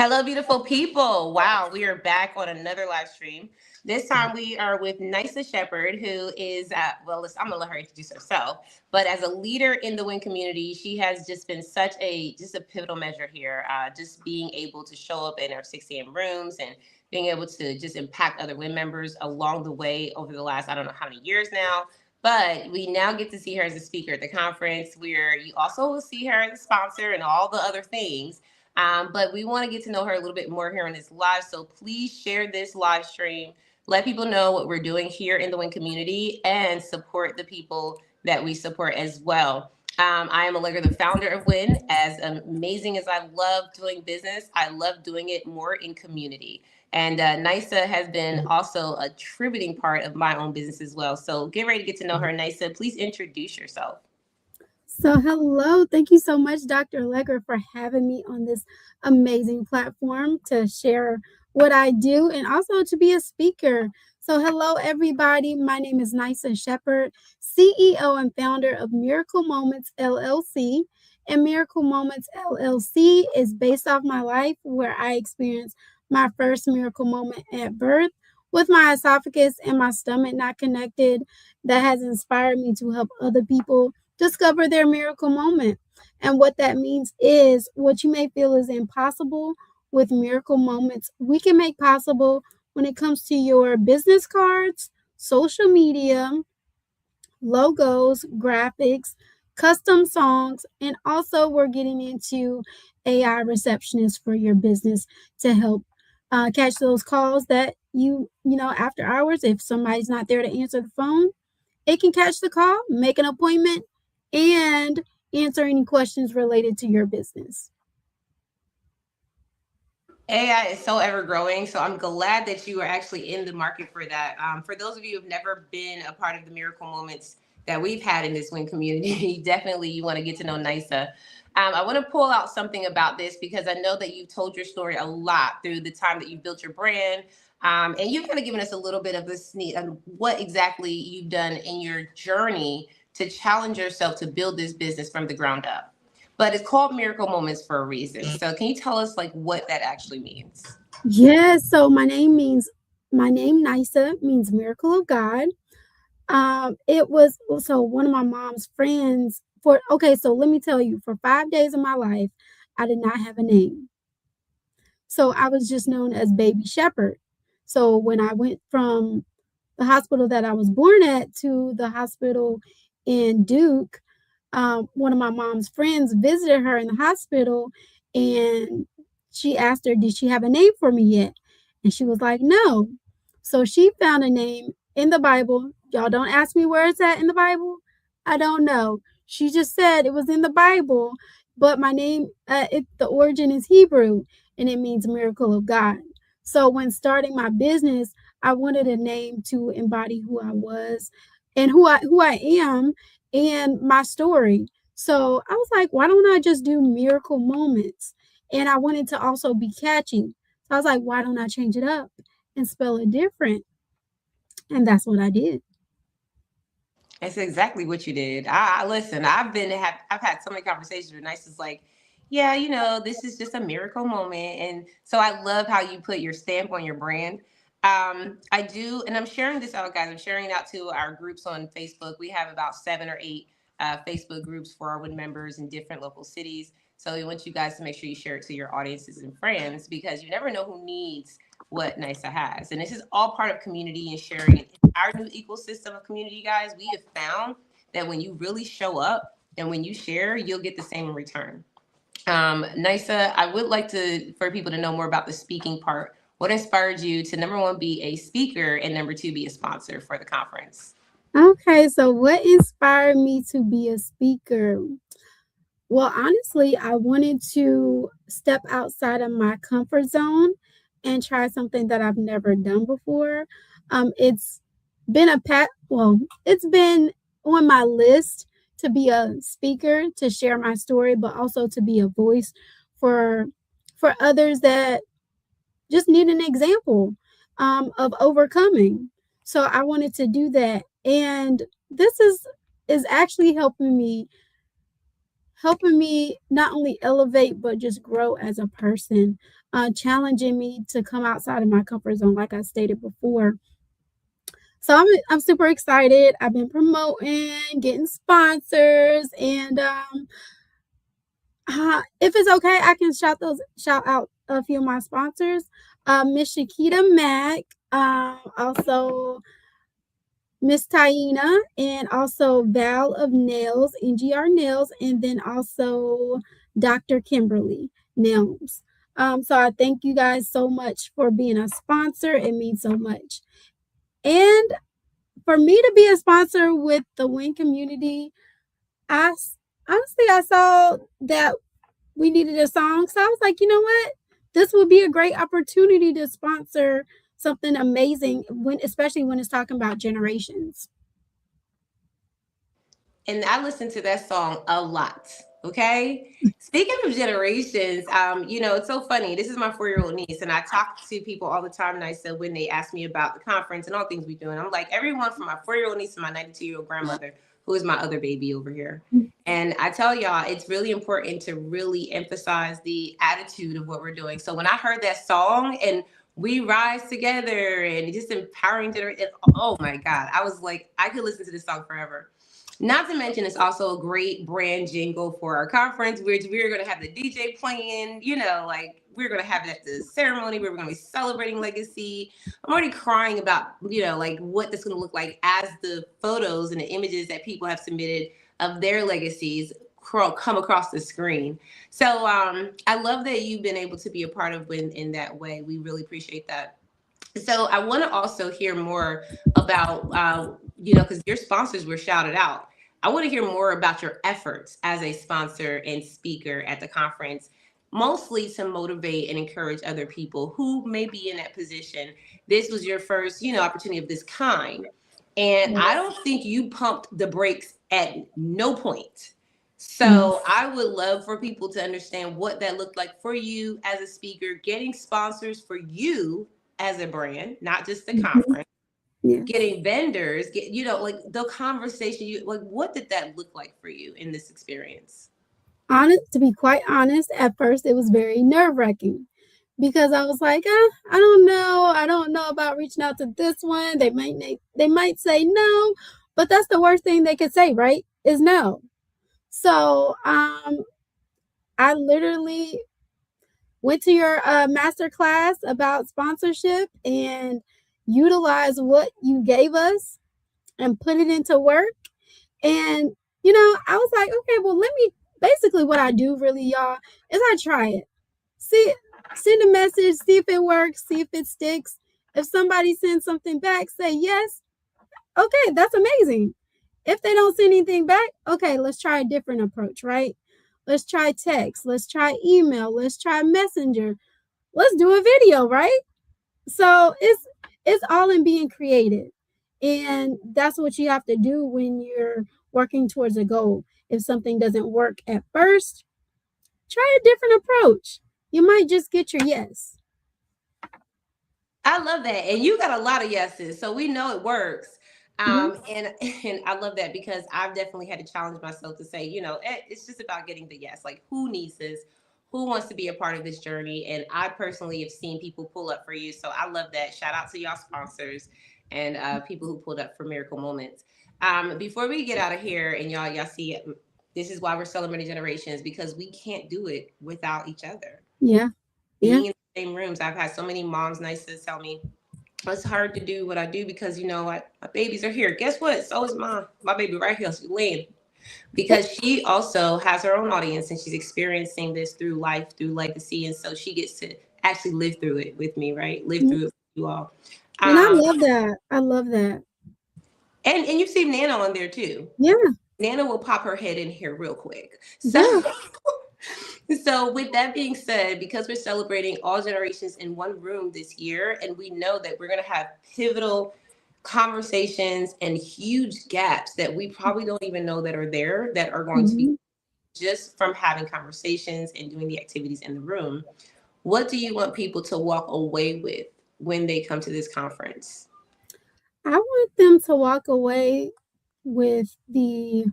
Hello, beautiful people. Wow, we are back on another live stream. This time we are with Nasya Shepard, who is, I'm going to let her introduce herself. But as a leader in the W.I.N community, she has just been just a pivotal measure here. Just being able to show up in our 6 a.m. rooms and being able to just impact other W.I.N members along the way over the last, I don't know how many years now. But we now get to see her as a speaker at the conference, where you also will see her as a sponsor and all the other things. But we want to get to know her a little bit more here on this live. So please share this live stream. Let people know what we're doing here in the W.I.N community and support the people that we support as well. I am Allegra, the founder of W.I.N. As amazing as I love doing business, I love doing it more in community. And Nysa has been also a contributing part of my own business as well. So get ready to get to know her. Nysa, please introduce yourself. So, hello. Thank you so much, Dr. Allegra, for having me on this amazing platform to share what I do and also to be a speaker. So, hello, everybody. My name is Nasya Shepard, CEO and founder of Miracle Moments LLC. And Miracle Moments LLC is based off my life where I experienced my first miracle moment at birth with my esophagus and my stomach not connected. That has inspired me to help other people discover their miracle moment. And what that means is what you may feel is impossible with miracle moments, we can make possible when it comes to your business cards, social media, logos, graphics, custom songs, and also we're getting into AI receptionists for your business to help catch those calls that after hours, if somebody's not there to answer the phone, it can catch the call, make an appointment, and answer any questions related to your business. AI is so ever growing, so I'm glad that you are actually in the market for that. For those of you who've never been a part of the miracle moments that we've had in this W.I.N community, definitely you want to get to know Nysa. I want to pull out something about this because I know that you've told your story a lot through the time that you built your brand. And you've kind of given us a little bit of a sneak of what exactly you've done in your journey to challenge yourself to build this business from the ground up. But it's called Miracle Moments for a reason. So can you tell us like what that actually means? Yes, so my name Nysa means miracle of God. It was so one of my mom's friends so let me tell you, for 5 days of my life, I did not have a name. So I was just known as Baby Shepard. So when I went from the hospital that I was born at to the hospital in Duke, one of my mom's friends visited her in the hospital and she asked her, did she have a name for me yet? And she was like, no. So she found a name in the Bible. Y'all don't ask me where it's at in the Bible. I don't know. She just said it was in the Bible, but my name, the origin is Hebrew and it means miracle of God. So when starting my business, I wanted a name to embody who I was and who I am and my story. So I was like, why don't I just do miracle moments? And I wanted to also be catchy. So I was like, why don't I change it up and spell it different? And that's what I did. That's exactly what you did. I listen. I've had so many conversations with Nice. Is like, yeah, this is just a miracle moment, and so I love how you put your stamp on your brand. I do, and I'm sharing this out, guys. I'm sharing it out to our groups on Facebook. We have about 7 or 8 Facebook groups for our W.I.N members in different local cities. So we want you guys to make sure you share it to your audiences and friends because you never know who needs what NISA has. And this is all part of community and sharing. In our new ecosystem of community, guys, we have found that when you really show up and when you share, you'll get the same in return. NISA, I would like for people to know more about the speaking part. What inspired you to, number one, be a speaker and number two, be a sponsor for the conference? Okay, so what inspired me to be a speaker? Well, honestly, I wanted to step outside of my comfort zone and try something that I've never done before. It's been it's been on my list to be a speaker, to share my story, but also to be a voice for for others that just need an example of overcoming. So I wanted to do that, and this is actually helping me helping me not only elevate but just grow as a person, challenging me to come outside of my comfort zone, like I stated before. So I'm super excited. I've been promoting, getting sponsors, and if it's okay, I can shout out a few of my sponsors. Miss Shakita Mack, also Miss Taina, and also Val of Nails, NGR Nails, and then also Dr. Kimberly Nails. So I thank you guys so much for being a sponsor. It means so much. And for me to be a sponsor with the W.I.N community, I honestly I saw that we needed a song, so I was like, you know what, this would be a great opportunity to sponsor something amazing, when especially when it's talking about generations. And I listen to that song a lot. Okay. Speaking of generations, it's so funny. This is my 4-year-old niece, and I talk to people all the time. And I said, when they ask me about the conference and all things we do, and I'm like, everyone from my 4-year-old niece to my 92-year-old grandmother, who is my other baby over here. And I tell y'all, it's really important to really emphasize the attitude of what we're doing. So when I heard that song and we rise together and just empowering generation, oh my God, I was like, I could listen to this song forever. Not to mention, it's also a great brand jingle for our conference, which we're going to have the DJ playing, like we're going to have it at the ceremony where we're going to be celebrating legacy. I'm already crying about, like what this is going to look like as the photos and the images that people have submitted of their legacies come across the screen. So I love that you've been able to be a part of W.I.N in that way. We really appreciate that. So I want to also hear more about, because your sponsors were shouted out. I want to hear more about your efforts as a sponsor and speaker at the conference, mostly to motivate and encourage other people who may be in that position. This was your first, opportunity of this kind. And I don't think you pumped the brakes at no point. So I would love for people to understand what that looked like for you as a speaker, getting sponsors for you as a brand, not just the conference, getting vendors, like the conversation, like, what did that look like for you in this experience? To be quite honest, at first it was very nerve-wracking because I was like, I don't know. I don't know about reaching out to this one. They might say no, but that's the worst thing they could say, right? Is no. So I literally went to your master class about sponsorship and utilized what you gave us and put it into work. And, I was like, okay, well, basically what I do really, y'all, is I try it. Send a message, see if it works, see if it sticks. If somebody sends something back, say yes. Okay, that's amazing. If they don't send anything back, okay, let's try a different approach, right? Let's try text. Let's try email. Let's try messenger. Let's do a video, right? So it's all in being creative. And that's what you have to do when you're working towards a goal. If something doesn't work at first, try a different approach. You might just get your yes. I love that. And you got a lot of yeses. So we know it works. And and I love that because I've definitely had to challenge myself to say, it's just about getting the yes. Like, who needs this? Who wants to be a part of this journey? And I personally have seen people pull up for you. So I love that. Shout out to y'all sponsors and people who pulled up for Miracle Moments. Before we get out of here, and y'all see, this is why we're celebrating generations, because we can't do it without each other. Yeah. Being in the same rooms, I've had so many moms nice to tell me it's hard to do what I do because what, my babies are here. Guess what? So is my baby right here. She's laying because she also has her own audience and she's experiencing this through life, through legacy, and so she gets to actually live through it with me, right? Live through it with you all. And I love that. I love that. And you see Nana on there too. Yeah. Nana will pop her head in here real quick. So. So, with that being said, because we're celebrating all generations in one room this year, and we know that we're going to have pivotal conversations and huge gaps that we probably don't even know that are there, that are going to be just from having conversations and doing the activities in the room. What do you want people to walk away with when they come to this conference? I want them to walk away with the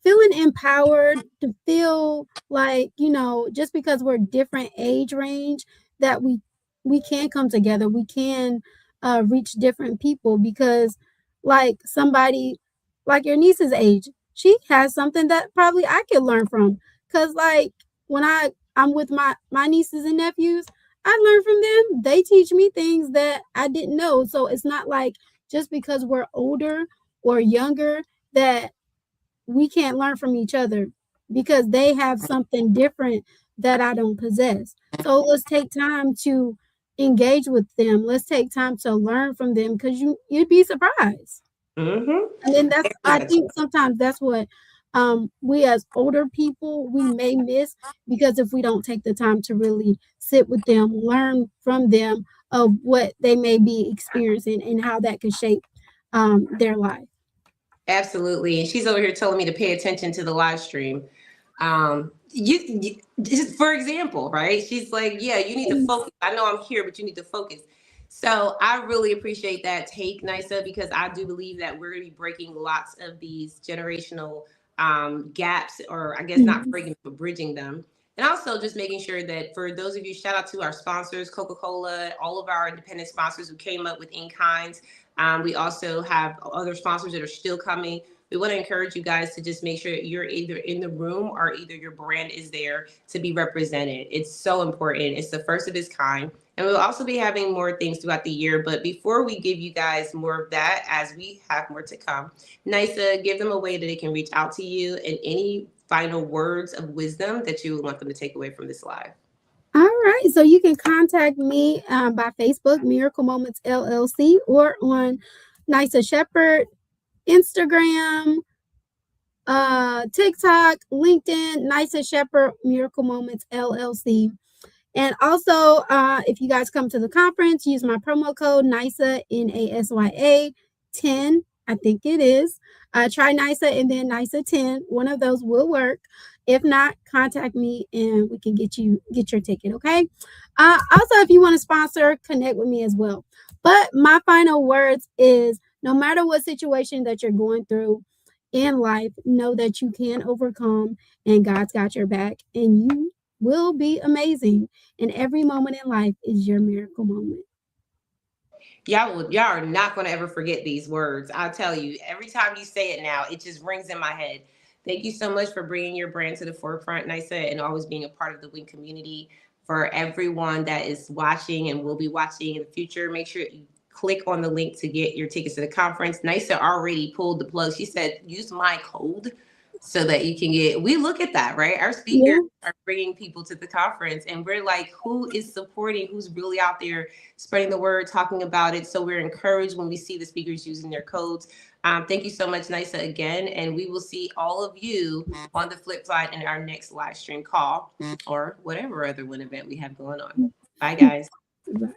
feeling empowered, to feel like, just because we're different age range, that we can come together. We can reach different people, because like somebody like your niece's age, she has something that probably I could learn from. Cause like when I'm with my nieces and nephews, I learn from them. They teach me things that I didn't know. So it's not like just because we're older or younger that we can't learn from each other, because they have something different that I don't possess. So let's take time to engage with them. Let's take time to learn from them, because you'd be surprised. Mm-hmm. And then Very I much. think sometimes that's what we as older people we may miss, because if we don't take the time to really sit with them, learn from them of what they may be experiencing and how that could shape their life. Absolutely. And she's over here telling me to pay attention to the live stream. Just for example, right? She's like, yeah, you need to focus. I know I'm here, but you need to focus. So I really appreciate that take, Nisa, because I do believe that we're going to be breaking lots of these generational gaps, or I guess not Mhm. breaking, but bridging them. And also just making sure that for those of you, shout out to our sponsors, Coca-Cola, all of our independent sponsors who came up with In Kinds. We also have other sponsors that are still coming. We want to encourage you guys to just make sure you're either in the room or either your brand is there to be represented. It's so important. It's the first of its kind. And we'll also be having more things throughout the year. But before we give you guys more of that, as we have more to come, Nisa, give them a way that they can reach out to you, and any final words of wisdom that you would want them to take away from this live. All right. So you can contact me by Facebook, Miracle Moments LLC, or on Nisa Shepard, Instagram, TikTok, LinkedIn, Nisa Shepard, Miracle Moments LLC. And also, if you guys come to the conference, use my promo code NISA, NASYA 10. I think it is. Try NISA and then NISA 10. One of those will work. If not, contact me and we can get your ticket. Okay. Also, if you want to sponsor, connect with me as well. But my final words is, no matter what situation that you're going through in life, know that you can overcome, and God's got your back, and you will be amazing. And every moment in life is your miracle moment. Y'all are not going to ever forget these words. I'll tell you, every time you say it now, it just rings in my head. Thank you so much for bringing your brand to the forefront, Nisa, and always being a part of the Win community. For everyone that is watching and will be watching in the future, make sure you click on the link to get your tickets to the conference. Nisa already pulled the plug. She said, use my code so that you can get, we look at that, right? Our speakers Yeah. are bringing people to the conference, and we're like, who is supporting, who's really out there spreading the word, talking about it. So we're encouraged when we see the speakers using their codes. Thank you so much, Nisa, again. And we will see all of you on the flip side in our next live stream call or whatever other one event we have going on. Bye, guys. Bye.